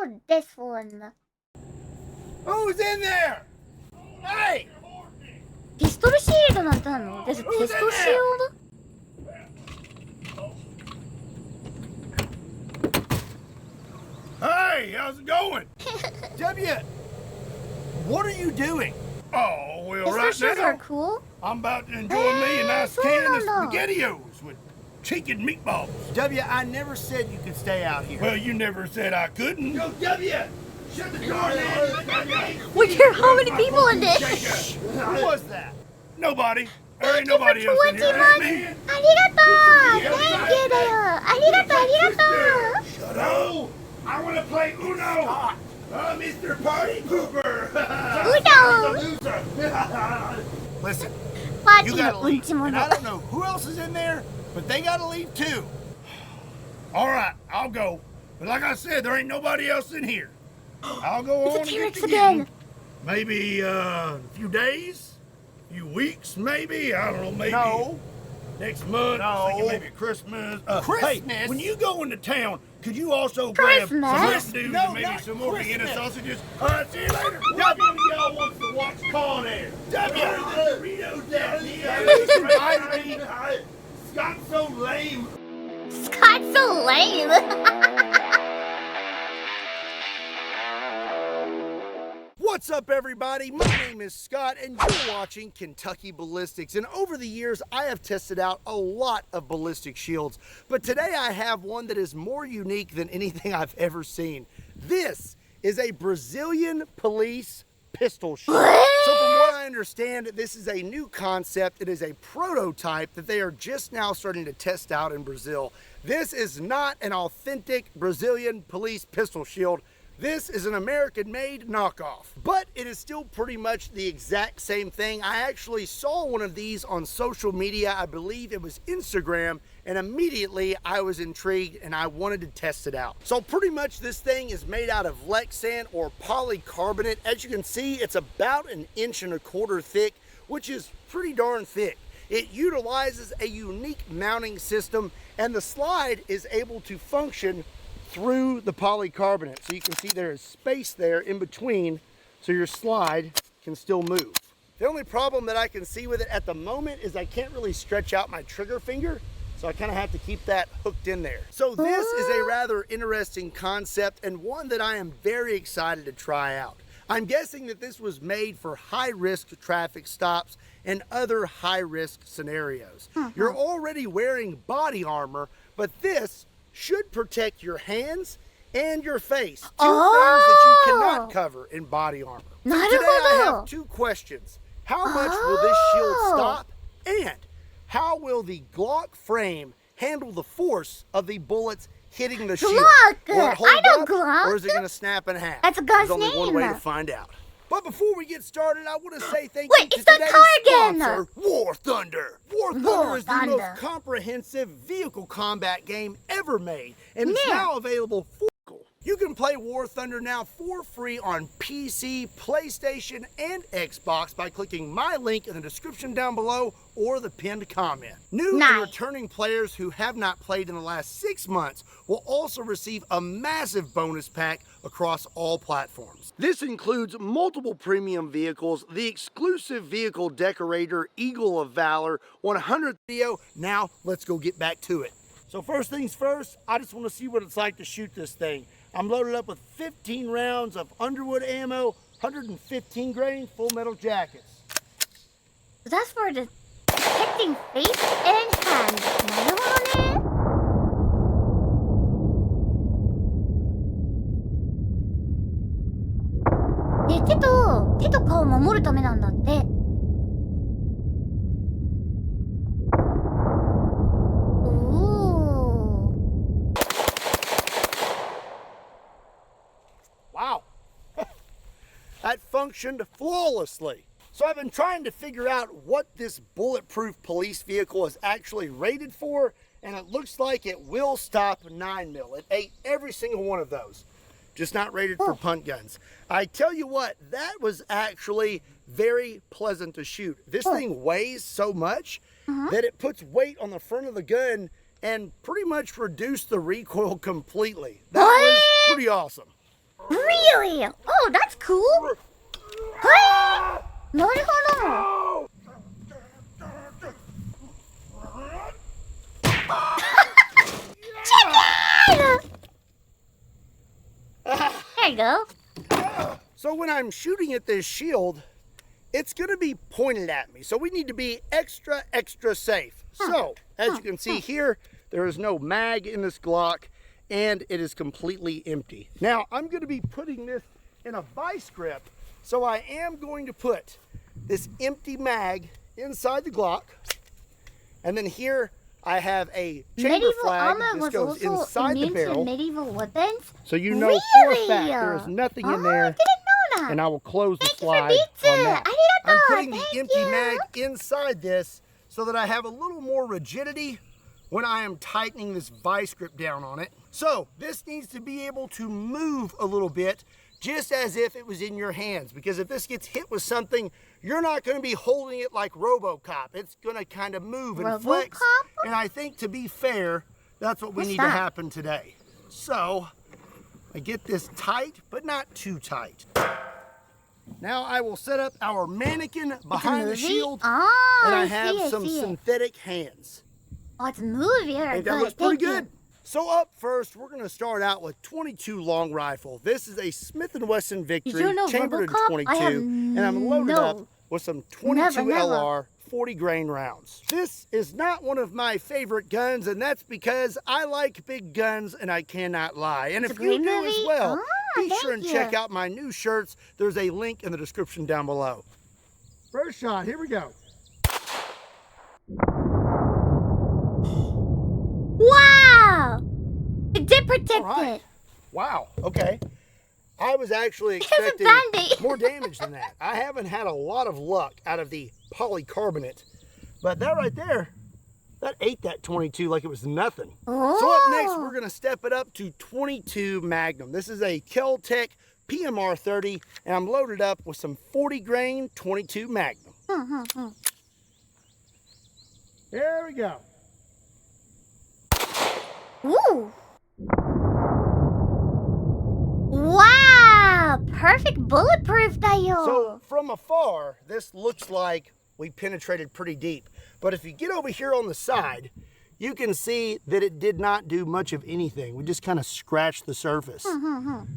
Oh, this one. Who's in there? Hey! ピストルシールドなんてあるの？テストシールド？ Hey, how's it going? W, what are you doing? Oh, well, right Pistol shields now, are cool. I'm about to enjoy me a nice can of そうなんだ。 SpaghettiOs with chicken meatballs. W, I never said you could stay out here. Well, you never said I couldn't. Yo, W, shut the door, man. Wait, there are how many people in this? Who was that? Nobody. There ain't nobody else in here. ありがとう Thank you だよありがとうありがとう Shut up. I want to play Uno. Mr. Party Pooper. Uno. Listen, パーテ you ィー gotta のうん leave. ちも And の I don't know who else is in there, but they gotta leave too. All right, I'll go. But like I said, there ain't nobody else in here. I'll go It's a on and get T-Rex to again. getting. Maybe a few days, a few weeks, maybe. I don't know, maybe. No. Next month, No. thinking maybe Christmas. Christmas? Hey, when you go into town, could you also Christmas? grab some dudes No, and maybe not some more Vienna Christmas. sausages? All right, see you later. W, y'all wants to watch Con Air. W, Doritos down here. Scott's so lame. Scott's so lame. What's up, everybody? My name is Scott, and you're watching Kentucky Ballistics. And over the years, I have tested out a lot of ballistic shields, but today I have one that is more unique than anything I've ever seen. This is a Brazilian police pistol shield. So from what I understand, this is a new concept. It is a prototype that they are just now starting to test out in Brazil. This is not an authentic Brazilian police pistol shield. This is an American-made knockoff, but it is still pretty much the exact same thing. I actually saw one of these on social media. I believe it was Instagram, and immediately I was intrigued and I wanted to test it out. So pretty much this thing is made out of Lexan or polycarbonate. As you can see, it's about 1.25 inches thick, which is pretty darn thick. It utilizes a unique mounting system, and the slide is able to function through the polycarbonate. So you can see there is space there in between, so your slide can still move. The only problem that I can see with it at the moment is I can't really stretch out my trigger finger, so I kind of have to keep that hooked in there. So this is a rather interesting concept and one that I am very excited to try out. I'm guessing that this was made for high-risk traffic stops and other high-risk scenarios. You're already wearing body armor, but this should protect your hands and your face. Two things that you cannot cover in body armor. So today I have two questions. How much will this shield stop? And how will the Glock frame handle the force of the bullets hitting the shield? Will it hold up, or is it going to snap in half? That's a gun's There's only one way name. to find out. But before we get started, I want to say thank you to it's the today's Target! sponsor, War Thunder. War Thunder War is the Thunder. most comprehensive vehicle combat game ever made, and it's now available for you can play War Thunder now for free on PC, PlayStation, and Xbox by clicking my link in the description down below or the pinned comment. New and returning players who have not played in the last 6 months will also receive a massive bonus pack across all platforms. This includes multiple premium vehicles, the exclusive vehicle decorator Eagle of Valor, 100th video. Now let's go get back to it. So first things first, I just want to see what it's like to shoot this thing. I'm loaded up with 15 rounds of Underwood ammo, 115 grain full metal jackets. So that's for the protecting face and hands. なるほどね。手と顔を守るためなんだって。Wow, that functioned flawlessly. So I've been trying to figure out what this bulletproof police vehicle is actually rated for, and it looks like it will stop 9mm. It ate every single one of those, just not rated for punt guns. I tell you what, that was actually very pleasant to shoot. This thing weighs so much that it puts weight on the front of the gun and pretty much reduced the recoil completely. That was pretty awesome. Really? Oh, that's cool. Hey! No. Chicken! There you go. So when I'm shooting at this shield, it's gonna be pointed at me. So we need to be extra, extra safe. So, as you can see here, there is no mag in this Glock and it is completely empty. Now, I'm gonna be putting this in a vice grip. So I am going to put this empty mag inside the Glock. And then here I have a chamber Medieval flag. armor This was goes also inside the immune to barrel. medieval weapons. So you know for a Really? fact there is nothing in Oh, I there. didn't know that. And I will close the Thank you for slide pizza. on that. I didn't know. I'm putting the Thank empty you. mag inside this so that I have a little more rigidity when I am tightening this vice grip down on it. So this needs to be able to move a little bit, just as if it was in your hands. Because if this gets hit with something, you're not going to be holding it like RoboCop. It's going to kind of move and flex. RoboCop? And I think, to be fair, that's what we What's need that? to happen today. So I get this tight, but not too tight. Now I will set up our mannequin behind the movie? shield, Oh, and I I have see, I some see it. synthetic hands. Oh, it's a movie. I think that Good. looks pretty Thank you. good. So up first, we're going to start out with 22 long rifle. This is a Smith & Wesson Victory, you know chambered in RoboCop? 22, I have and I'm loaded no- up with some 22 Never. LR 40 grain rounds. This is not one of my favorite guns, and that's because I like big guns, and I cannot lie. And It's if a you great do as movie. well, Ah, be sure thank and check you. out my new shirts. There's a link in the description down below. First shot, here we go. Wow! It did protect All right. it. Wow, okay. I was actually It's a expecting Band-Aid. more damage than that. I haven't had a lot of luck out of the polycarbonate, but that right there, that ate that 22 like it was nothing. Oh. So up next, we're gonna step it up to 22 Magnum. This is a Kel-Tec PMR 30, and I'm loaded up with some 40 grain 22 Magnum. There we go. Ooh. Wow! Perfect bulletproof tayo. So from afar, this looks like we penetrated pretty deep. But if you get over here on the side, you can see that it did not do much of anything. We just kind of scratched the surface.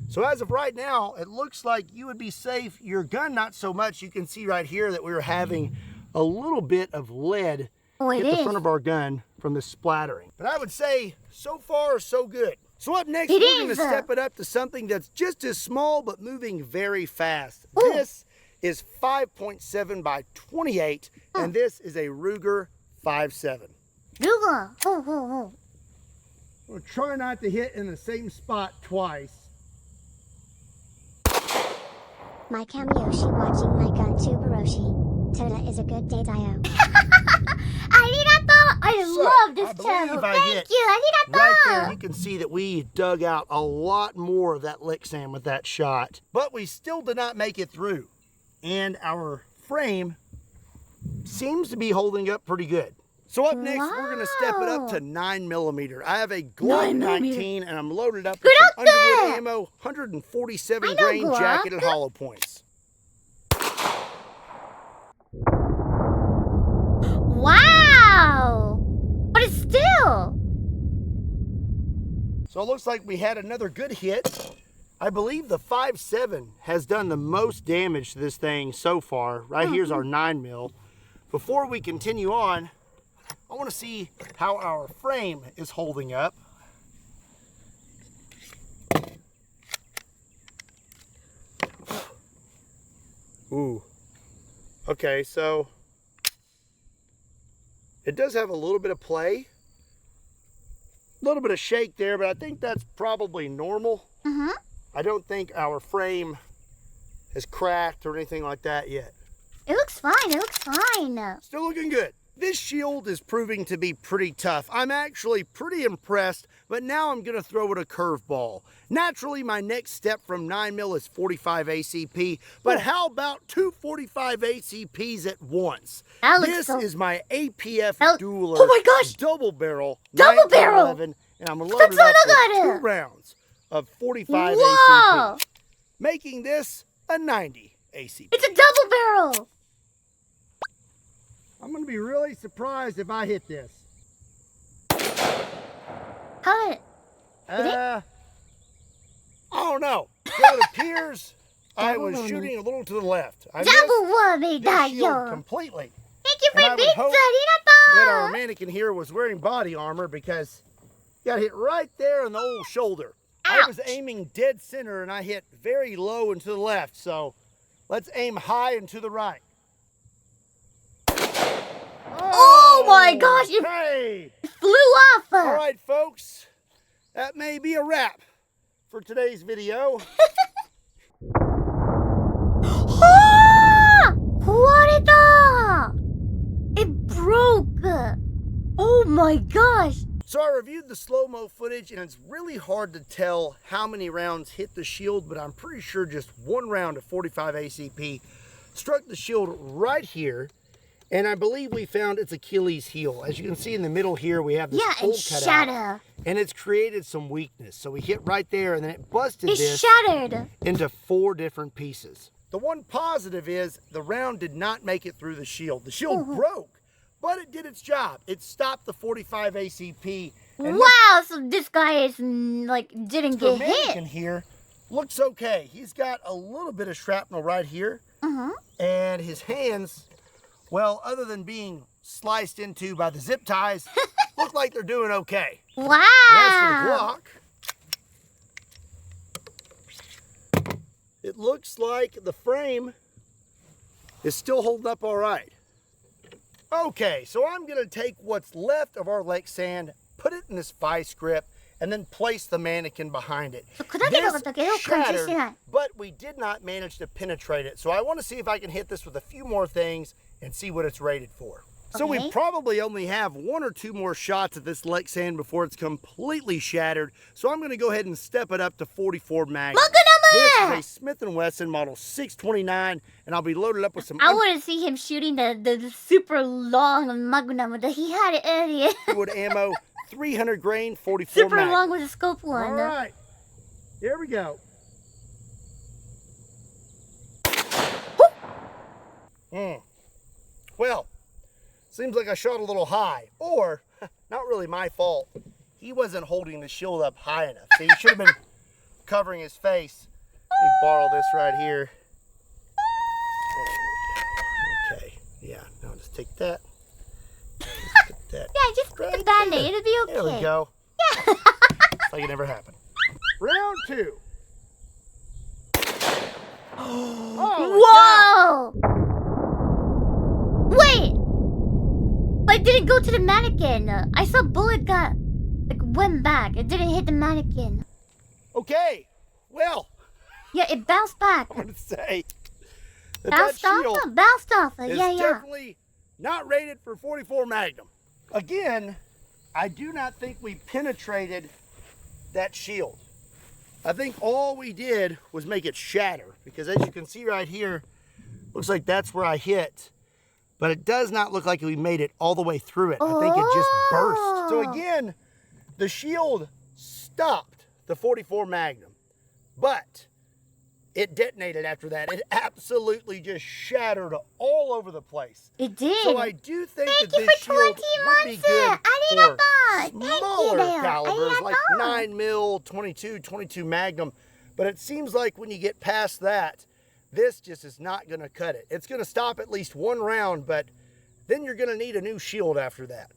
So as of right now, it looks like you would be safe. Your gun, not so much. You can see right here that we were having a little bit of lead it hit the is. front of our gun from the splattering. But I would say, so far, so good. So up next, It we're going to is. step it up to something that's just as small, but moving very fast. Ooh. This is 5.7 by 28, and this is a Ruger 5.7. Ruger. Oh. We'll try not to hit in the same spot twice. My Kamiyoshi watching my gun tuberoshi. Toda is a good day dio. Arigato! I So, love this I believe channel. I Thank hit you. Arigato! Right there, you can see that we dug out a lot more of that lick sand with that shot. But we still did not make it through. And our frame seems to be holding up pretty good. So up next, we're going to step it up to 9mm. I have a Glock 9mm. 19, and I'm loaded up Good with some up there! Underwood ammo, 147 I know grain Glock. jacketed hollow points. Wow! But it's still. So it looks like we had another good hit. I believe the 5.7 has done the most damage to this thing so far. Right here's our 9mm. Before we continue on, I want to see how our frame is holding up. Ooh. Okay, so it does have a little bit of play. A little bit of shake there, but I think that's probably normal. I don't think our frame has cracked or anything like that yet. It looks fine. It looks fine. Still looking good. This shield is proving to be pretty tough. I'm actually pretty impressed, but now I'm going to throw it a curveball. Naturally, my next step from 9mm is 45 ACP, but how about two 45 ACPs at once? That looks This so- is my APF That- Dueler oh my gosh! double barrel, Double barrel! 1911, and I'm Let's loaded up look at with it! 2 rounds of 45 Whoa! ACP. making this a 90 ACP. It's a double barrel. I'm going to be really surprised if I hit this. How did it? I don't know. So it appears I was shooting a little to the left. I missed Double whammy this shield da yo. completely. Thank you And I for would pizza, hope that our arigato. mannequin here was wearing body armor because he got hit right there in the old shoulder. I was aiming dead center and I hit very low and to the left. So let's aim high and to the right. Oh my gosh, it Hey! flew off. All right, folks. That may be a wrap for today's video. Ah! 壊れた! It broke. Oh my gosh. So I reviewed the slow-mo footage, and it's really hard to tell how many rounds hit the shield, but I'm pretty sure just one round of 45 ACP struck the shield right here, and I believe we found its Achilles heel. As you can see in the middle here, we have this hole it's cut out, shattered. and it's created some weakness. So we hit right there, and then it busted It's this shattered. into 4 different pieces. The one positive is the round did not make it through the shield. The shield broke, but it did its job. It stopped the 45 ACP. And Wow, so this guy is like didn't Mr. get Mannequin hit. here looks okay. He's got a little bit of shrapnel right here, and his hands, well, other than being sliced into by the zip ties, look like they're doing okay. And as for the Wow. Glock, it looks like the frame is still holding up all right. Okay, so I'm gonna take what's left of our lake sand, put it in this vice grip, and then place the mannequin behind it. 砕けなかったけど感じしてない。 but we did not manage to penetrate it. So I want to see if I can hit this with a few more things and see what it's rated for. So we Okay. probably only have 1 or 2 more shots at this lake sand before it's completely shattered. So I'm going to go ahead and step it up to 44 Magnum. This is a Smith & Wesson model 629, and I'll be loaded up with some I want to see him shooting the super long magnum that he had earlier. wood ammo, 300 grain, 44 Super Magnum. long with a scope one. All right, here we go. Well, seems like I shot a little high, or not really my fault. He wasn't holding the shield up high enough. So he should have been covering his face. Let me borrow this right here. There we go. Okay, yeah, now just take that. Just put that. Yeah, just put the band-aid. It'll be okay. There we go. Yeah. It's like it never happened. Round 2. Whoa! Wait! But it didn't go to the mannequin. I saw bullet went back. It didn't hit the mannequin. Okay, well, Yeah, it bounced back. I'm going to say that Bounced shield off? Bounced off. is Yeah. definitely not rated for 44 Magnum. Again, I do not think we penetrated that shield. I think all we did was make it shatter, because as you can see right here, looks like that's where I hit, but it does not look like we made it all the way through it. I think it just burst. So again, the shield stopped the 44 Magnum, but it detonated after that. It absolutely just shattered all over the place. It did. So I do think Thank that you this for shield 20 would be good months. for Arigato. Thank you, smaller Dale. calibers like Arigato. 9 mil, 22 Magnum. But it seems like when you get past that, this just is not going to cut it. It's going to stop at least 1 round, but then you're going to need a new shield after that.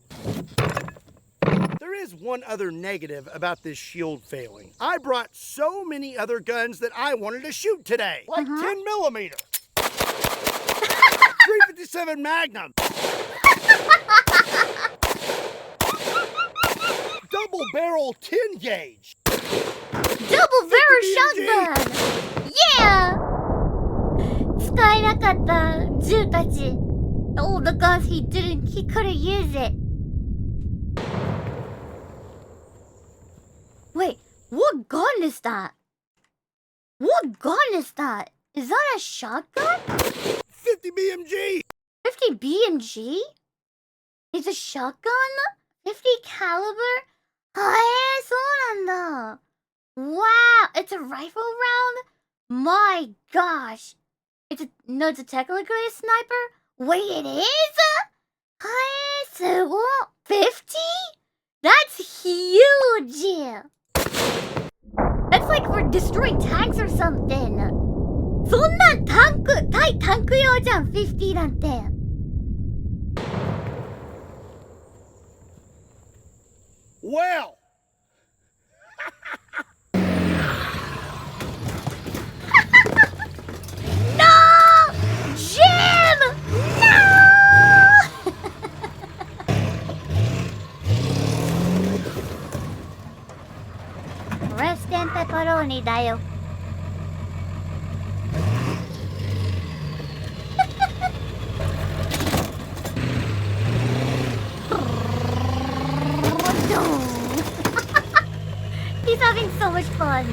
There is one other negative about this shield failing. I brought so many other guns that I wanted to shoot today, like 10 millimeter, 357 Magnum, double barrel 10 gauge, Double barrel shotgun! Yeah! 使えなかった銃たち. All the guns he couldn't use it. Wait, what gun is that? What gun is that? Is that a shotgun? 50 BMG. 50 BMG? It's a shotgun? 50 caliber? そうなんだ. Wow, it's a rifle round? My gosh. It's a technically a sniper? Wait, it is? すごい 50? That's huge! That's like for destroying tanks or something. そんな対タンク用じゃん、50なんて。Well! No! Jim! No! Rest in pepperoni だよ。He's having so much fun.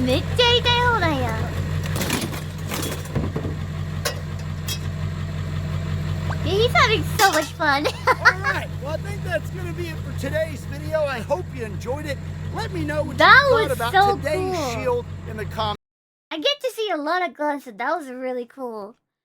めっちゃやりたい放題や。He's having so much fun. Alright, well I think that's going to be it for today's video. I hope you enjoyed it. Let me know what That you thought was about so today's cool. shield in the comments. I get to see a lot of guns, so that was really cool.